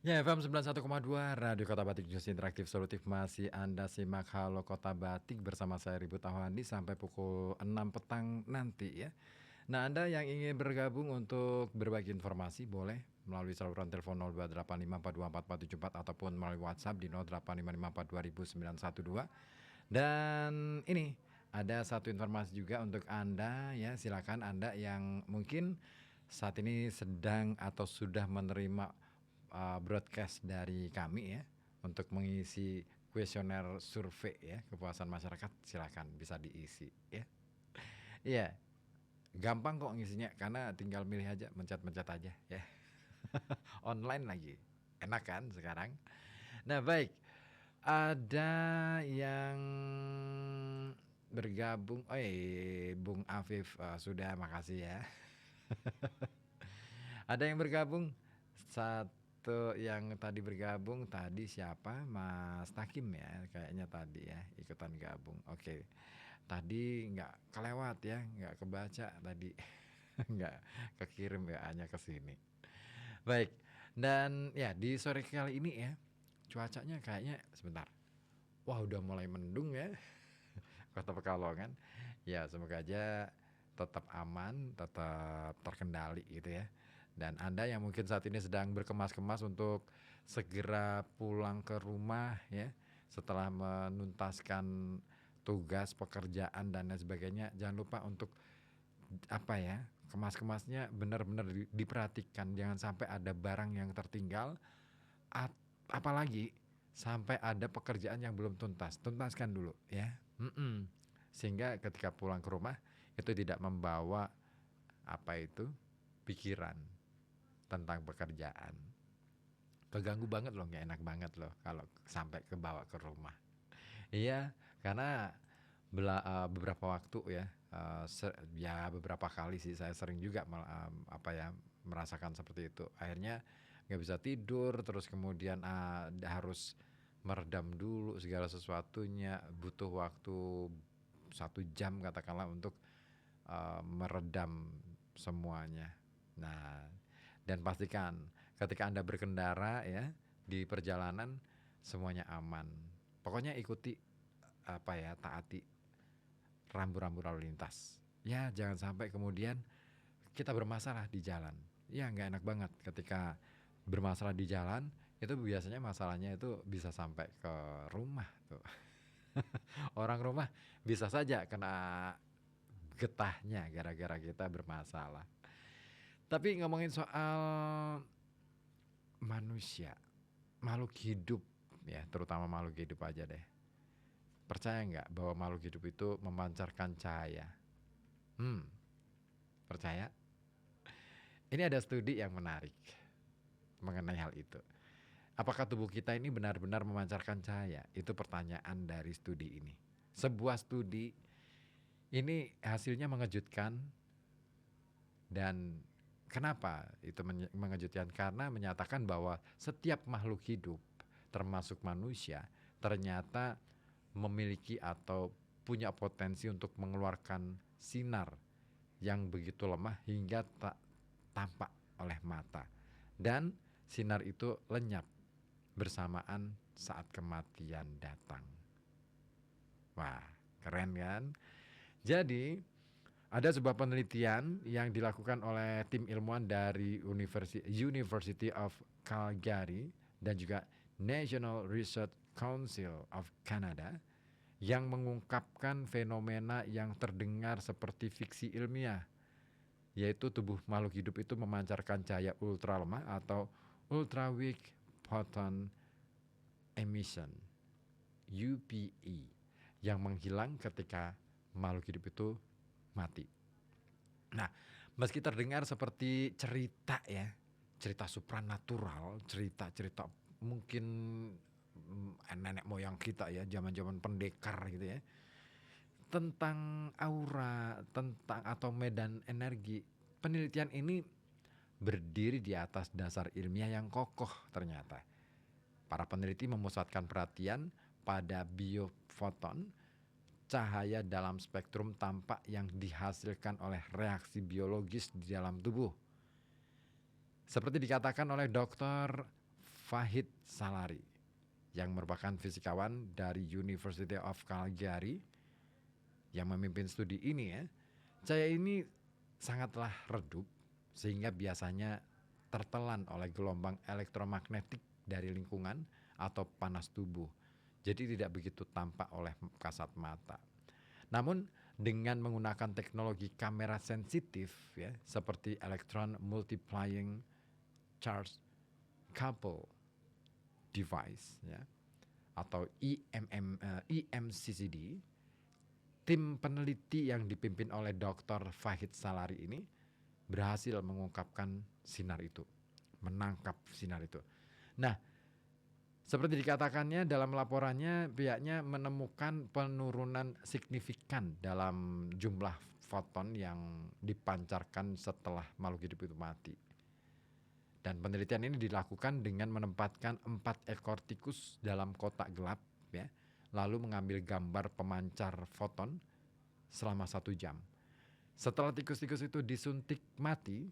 Ya, FM 91,2 Radio Kota Batik News Interaktif Solutif masih Anda simak Halo Kota Batik bersama saya Ribut Ahwandi sampai pukul 6 petang nanti ya. Nah, Anda yang ingin bergabung untuk berbagi informasi boleh melalui saluran telepon 0285424474 ataupun melalui WhatsApp di 0855420912. Dan ini ada satu informasi juga untuk Anda ya, silakan Anda yang mungkin saat ini sedang atau sudah menerima broadcast dari kami ya untuk mengisi kuesioner survei ya kepuasan masyarakat, silakan bisa diisi ya. Iya, gampang kok ngisinya karena tinggal milih aja, mencet-mencet aja ya. Online lagi. Enak kan sekarang? Nah, baik. Ada yang bergabung. Bung Afif sudah, makasih ya. Ada yang bergabung. Satu yang tadi bergabung tadi siapa? Mas Takim ya, kayaknya tadi ya ikutan gabung. Oke. Tadi nggak kelewat ya, nggak kebaca tadi. Nggak kekirim ya, hanya ke sini. Baik. Dan ya di sore kali ini ya, cuacanya kayaknya sebentar. Wah, udah mulai mendung ya. Kota Pekalongan. Ya, semoga aja tetap aman, tetap terkendali gitu ya. Dan Anda yang mungkin saat ini sedang berkemas-kemas untuk segera pulang ke rumah ya, setelah menuntaskan tugas pekerjaan dan lain sebagainya, jangan lupa untuk apa ya, kemas-kemasnya benar-benar diperhatikan, jangan sampai ada barang yang tertinggal, apalagi sampai ada pekerjaan yang belum tuntas, tuntaskan dulu ya. Sehingga ketika pulang ke rumah itu tidak membawa apa itu pikiran tentang pekerjaan. Keganggu banget loh, nggak enak banget loh kalau sampai kebawa ke rumah. Iya, karena beberapa waktu ya, ya beberapa kali sih saya sering juga apa ya, merasakan seperti itu. Akhirnya nggak bisa tidur, terus kemudian harus meredam dulu segala sesuatunya, butuh waktu 1 jam katakanlah untuk meredam semuanya. Nah, dan pastikan ketika Anda berkendara ya di perjalanan semuanya aman. Pokoknya ikuti apa ya, taati rambu-rambu lalu lintas. Ya, jangan sampai kemudian kita bermasalah di jalan. Ya, nggak enak banget ketika bermasalah di jalan. Itu biasanya masalahnya itu bisa sampai ke rumah tuh. Orang rumah bisa saja kena getahnya gara-gara kita bermasalah. Tapi ngomongin soal manusia, makhluk hidup ya, terutama makhluk hidup aja deh. Percaya nggak bahwa makhluk hidup itu memancarkan cahaya? Percaya? Ini ada studi yang menarik mengenai hal itu. Apakah tubuh kita ini benar-benar memancarkan cahaya? Itu pertanyaan dari studi ini. Sebuah studi ini hasilnya mengejutkan. Dan kenapa itu mengejutkan? Karena menyatakan bahwa setiap makhluk hidup, termasuk manusia, ternyata memiliki atau punya potensi untuk mengeluarkan sinar yang begitu lemah hingga tak tampak oleh mata. Dan sinar itu lenyap bersamaan saat kematian datang. Wah, keren kan? Jadi, ada sebuah penelitian yang dilakukan oleh tim ilmuwan dari University of Calgary dan juga National Research Council of Canada yang mengungkapkan fenomena yang terdengar seperti fiksi ilmiah, yaitu tubuh makhluk hidup itu memancarkan cahaya ultra lemah atau ultra weak photon emission UPE yang menghilang ketika makhluk hidup itu mati. Nah, meski terdengar seperti cerita ya, cerita supranatural, cerita-cerita mungkin nenek moyang kita ya, zaman-zaman pendekar gitu ya, tentang aura, tentang atau medan energi, penelitian ini berdiri di atas dasar ilmiah yang kokoh ternyata. Para peneliti memusatkan perhatian pada biofoton, cahaya dalam spektrum tampak yang dihasilkan oleh reaksi biologis di dalam tubuh. Seperti dikatakan oleh Dr. Fahid Salari yang merupakan fisikawan dari University of Calgary yang memimpin studi ini ya. Cahaya ini sangatlah redup sehingga biasanya tertelan oleh gelombang elektromagnetik dari lingkungan atau panas tubuh. Jadi tidak begitu tampak oleh kasat mata. Namun dengan menggunakan teknologi kamera sensitif ya, seperti electron multiplying charge couple device ya, atau EMCCD, tim peneliti yang dipimpin oleh Dr. Fahid Salari ini berhasil mengungkapkan sinar itu, menangkap sinar itu. Nah, seperti dikatakannya dalam laporannya, pihaknya menemukan penurunan signifikan dalam jumlah foton yang dipancarkan setelah makhluk hidup itu mati. Dan penelitian ini dilakukan dengan menempatkan 4 ekor tikus dalam kotak gelap, ya, lalu mengambil gambar pemancar foton selama 1 jam. Setelah tikus-tikus itu disuntik mati,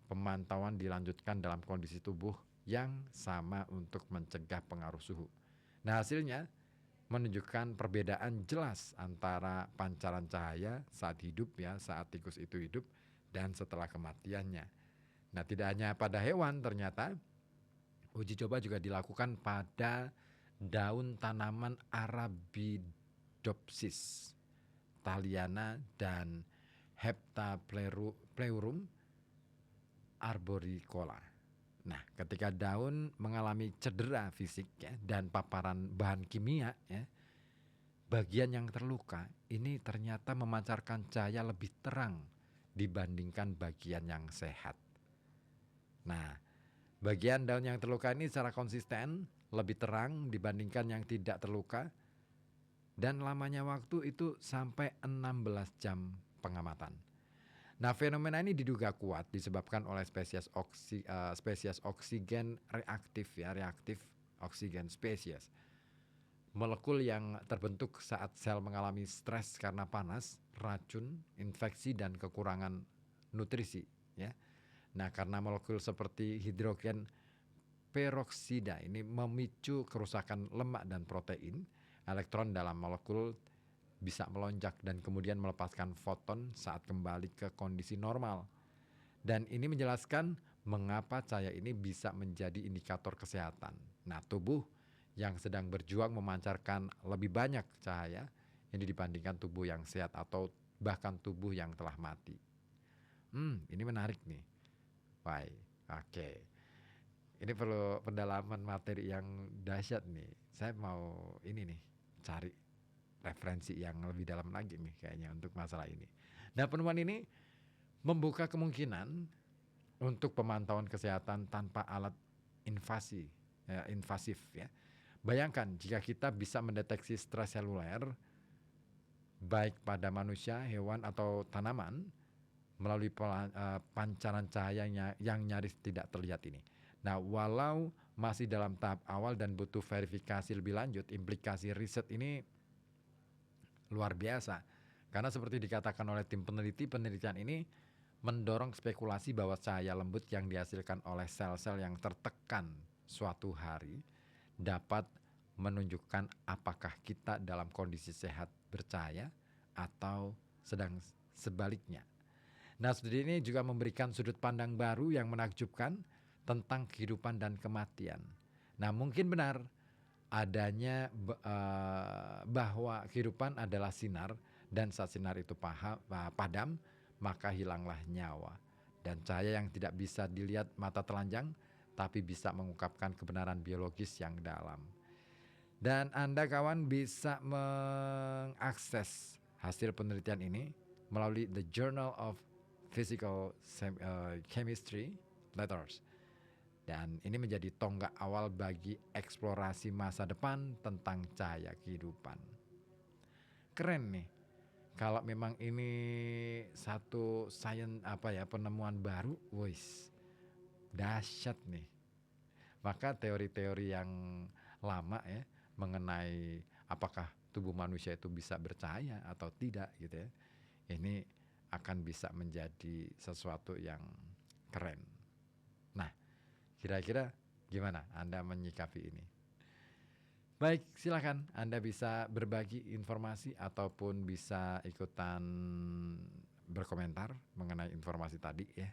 pemantauan dilanjutkan dalam kondisi tubuh yang sama untuk mencegah pengaruh suhu. Nah, hasilnya menunjukkan perbedaan jelas antara pancaran cahaya saat hidup ya, saat tikus itu hidup dan setelah kematiannya. Nah, tidak hanya pada hewan, ternyata uji coba juga dilakukan pada daun tanaman Arabidopsis, Thaliana dan Heptapleurum arboricola. Nah, ketika daun mengalami cedera fisik ya, dan paparan bahan kimia ya, bagian yang terluka ini ternyata memancarkan cahaya lebih terang dibandingkan bagian yang sehat. Nah, bagian daun yang terluka ini secara konsisten lebih terang dibandingkan yang tidak terluka, dan lamanya waktu itu sampai 16 jam pengamatan. Nah, fenomena ini diduga kuat disebabkan oleh spesies oksigen reaktif ya, reaktif oksigen spesies. Molekul yang terbentuk saat sel mengalami stres karena panas, racun, infeksi dan kekurangan nutrisi ya. Nah, karena molekul seperti hidrogen peroksida ini memicu kerusakan lemak dan protein, elektron dalam molekul bisa melonjak dan kemudian melepaskan foton saat kembali ke kondisi normal. Dan ini menjelaskan mengapa cahaya ini bisa menjadi indikator kesehatan. Nah, tubuh yang sedang berjuang memancarkan lebih banyak cahaya ini dibandingkan tubuh yang sehat atau bahkan tubuh yang telah mati. Ini menarik nih. Baik, oke. Ini perlu pendalaman materi yang dahsyat nih. Saya mau ini nih, cari referensi yang lebih dalam lagi nih kayaknya untuk masalah ini. Nah, penemuan ini membuka kemungkinan untuk pemantauan kesehatan tanpa alat invasif ya. Bayangkan jika kita bisa mendeteksi stres seluler baik pada manusia, hewan atau tanaman melalui pancaran cahaya yang nyaris tidak terlihat ini. Nah, walau masih dalam tahap awal dan butuh verifikasi lebih lanjut, implikasi riset ini luar biasa. Karena seperti dikatakan oleh tim peneliti, penelitian ini mendorong spekulasi bahwa cahaya lembut yang dihasilkan oleh sel-sel yang tertekan suatu hari dapat menunjukkan apakah kita dalam kondisi sehat bercahaya atau sedang sebaliknya. Nah, studi ini juga memberikan sudut pandang baru yang menakjubkan tentang kehidupan dan kematian. Nah, mungkin benar adanya bahwa kehidupan adalah sinar, dan saat sinar itu padam, maka hilanglah nyawa. Dan cahaya yang tidak bisa dilihat mata telanjang, tapi bisa mengungkapkan kebenaran biologis yang dalam. Dan Anda kawan bisa mengakses hasil penelitian ini melalui The Journal of Physical Chemistry Letters. Dan ini menjadi tonggak awal bagi eksplorasi masa depan tentang cahaya kehidupan. Keren nih. Kalau memang ini satu penemuan baru, wis dahsyat nih. Maka teori-teori yang lama ya mengenai apakah tubuh manusia itu bisa bercahaya atau tidak gitu ya, ini akan bisa menjadi sesuatu yang keren. Nah, kira-kira Gimana Anda menyikapi ini? Baik, silakan Anda bisa berbagi informasi ataupun bisa ikutan berkomentar mengenai informasi tadi ya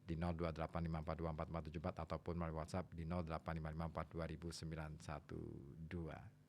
di 0285424474 ataupun melalui WhatsApp di 0855420912.